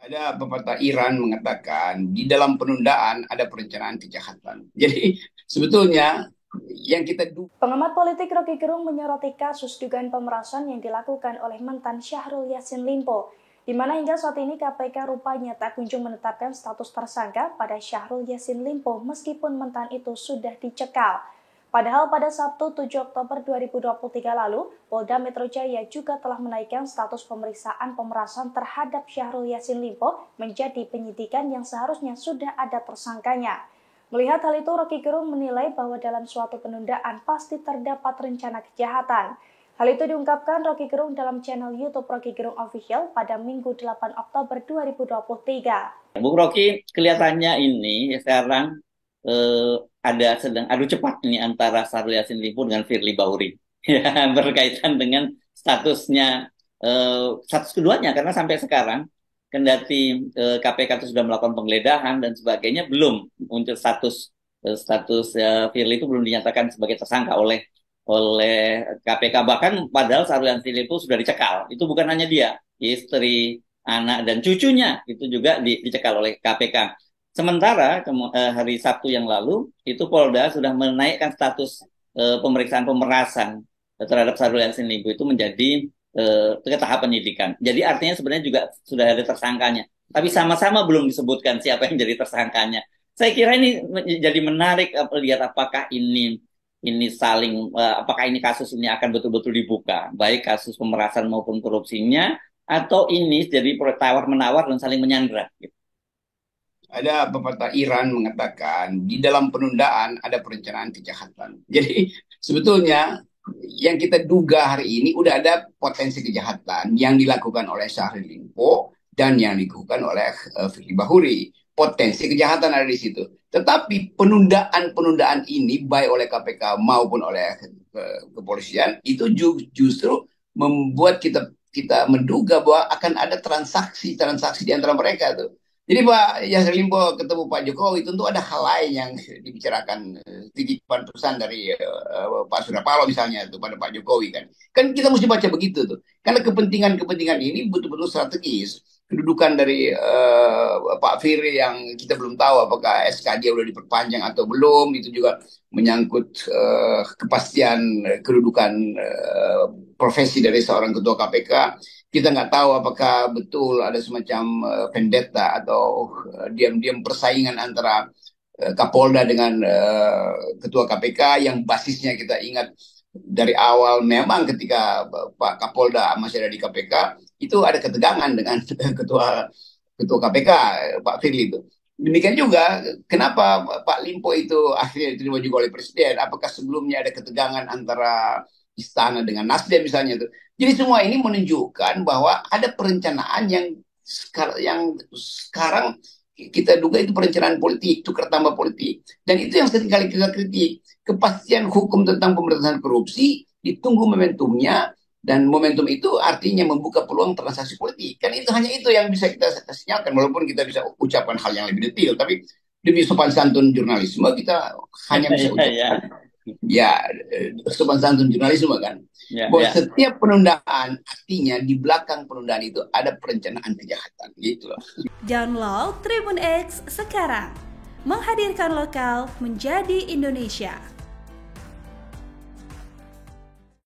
Ada pepatah Iran mengatakan di dalam penundaan ada perencanaan kejahatan. Jadi sebetulnya yang kita Pengamat politik Rocky Gerung menyoroti kasus dugaan pemerasan yang dilakukan oleh mantan Syahrul Yassin Limpo, di mana hingga saat ini KPK rupanya tak kunjung menetapkan status tersangka pada Syahrul Yassin Limpo meskipun mantan itu sudah dicekal. Padahal pada Sabtu 7 Oktober 2023 lalu, Polda Metro Jaya juga telah menaikkan status pemeriksaan pemerasan terhadap Syahrul Yassin Limpo menjadi penyidikan yang seharusnya sudah ada tersangkanya. Melihat hal itu, Rocky Gerung menilai bahwa dalam suatu penundaan pasti terdapat rencana kejahatan. Hal itu diungkapkan Rocky Gerung dalam channel YouTube Rocky Gerung Official pada Minggu 8 Oktober 2023. Bung Rocky kelihatannya ini sekarang ada sedang adu cepat ini antara Syahrul Yassin Limpo dengan Firly Bahuri ya, berkaitan dengan statusnya status keduanya karena sampai sekarang kendati KPK itu sudah melakukan penggeledahan dan sebagainya belum untuk status Firly itu belum dinyatakan sebagai tersangka oleh KPK, bahkan padahal Syahrul Yassin Limpo sudah dicekal. Itu bukan hanya dia, istri, anak dan cucunya itu juga dicekal oleh KPK. Sementara hari Sabtu yang lalu itu Polda sudah menaikkan status pemeriksaan pemerasan terhadap Syahrul Yassin Limpo itu menjadi ke tahap penyidikan. Jadi artinya sebenarnya juga sudah ada tersangkanya. Tapi sama-sama belum disebutkan siapa yang jadi tersangkanya. Saya kira ini jadi menarik lihat apakah ini saling apakah ini kasus ini akan betul-betul dibuka, baik kasus pemerasan maupun korupsinya, atau ini jadi tawar menawar dan saling menyandra. Gitu. ada pepatah Iran mengatakan di dalam penundaan ada perencanaan kejahatan. Jadi sebetulnya yang kita duga hari ini udah ada potensi kejahatan yang dilakukan oleh Syahrul Limpo dan yang dilakukan oleh Firly Bahuri. Potensi kejahatan ada di situ. Tetapi penundaan-penundaan ini baik oleh KPK maupun oleh kepolisian itu justru membuat kita kita menduga bahwa akan ada transaksi-transaksi di antara mereka tuh. Jadi Pak Yasser Limpo ketemu Pak Jokowi tentu ada hal lain yang dibicarakan, titipan pesan dari Pak Surya Paloh misalnya itu pada Pak Jokowi kan. Kan kita mesti baca begitu tuh. Karena kepentingan-kepentingan ini betul-betul strategis. Kedudukan dari Pak Firly yang kita belum tahu apakah SK dia udah diperpanjang atau belum, itu juga menyangkut kepastian kedudukan profesi dari seorang ketua KPK. Kita nggak tahu apakah betul ada semacam vendetta atau diam-diam persaingan antara Kapolda dengan Ketua KPK yang basisnya kita ingat dari awal memang ketika Pak Kapolda masih ada di KPK itu ada ketegangan dengan Ketua Ketua KPK Pak Firly itu. Demikian juga kenapa Pak Limpo itu akhirnya diterima juga oleh Presiden. Apakah sebelumnya ada ketegangan antara istana dengan Nasdem misalnya itu. Jadi semua ini menunjukkan bahwa ada perencanaan yang sekarang kita duga itu perencanaan politik, tukar tambah politik. Dan itu yang seringkali kita kritik. Kepastian hukum tentang pemberantasan korupsi ditunggu momentumnya, dan momentum itu artinya membuka peluang transaksi politik. Kan itu hanya itu yang bisa kita sinyalkan, walaupun kita bisa ucapkan hal yang lebih detail. Tapi demi sopan santun jurnalisme kita hanya bisa Ya, ucapkan ya, ya sopan santun jurnalisme kan, ya, bahwa ya. setiap penundaan artinya di belakang penundaan itu ada perencanaan kejahatan gitu loh. Download Tribun X sekarang, menghadirkan lokal menjadi Indonesia.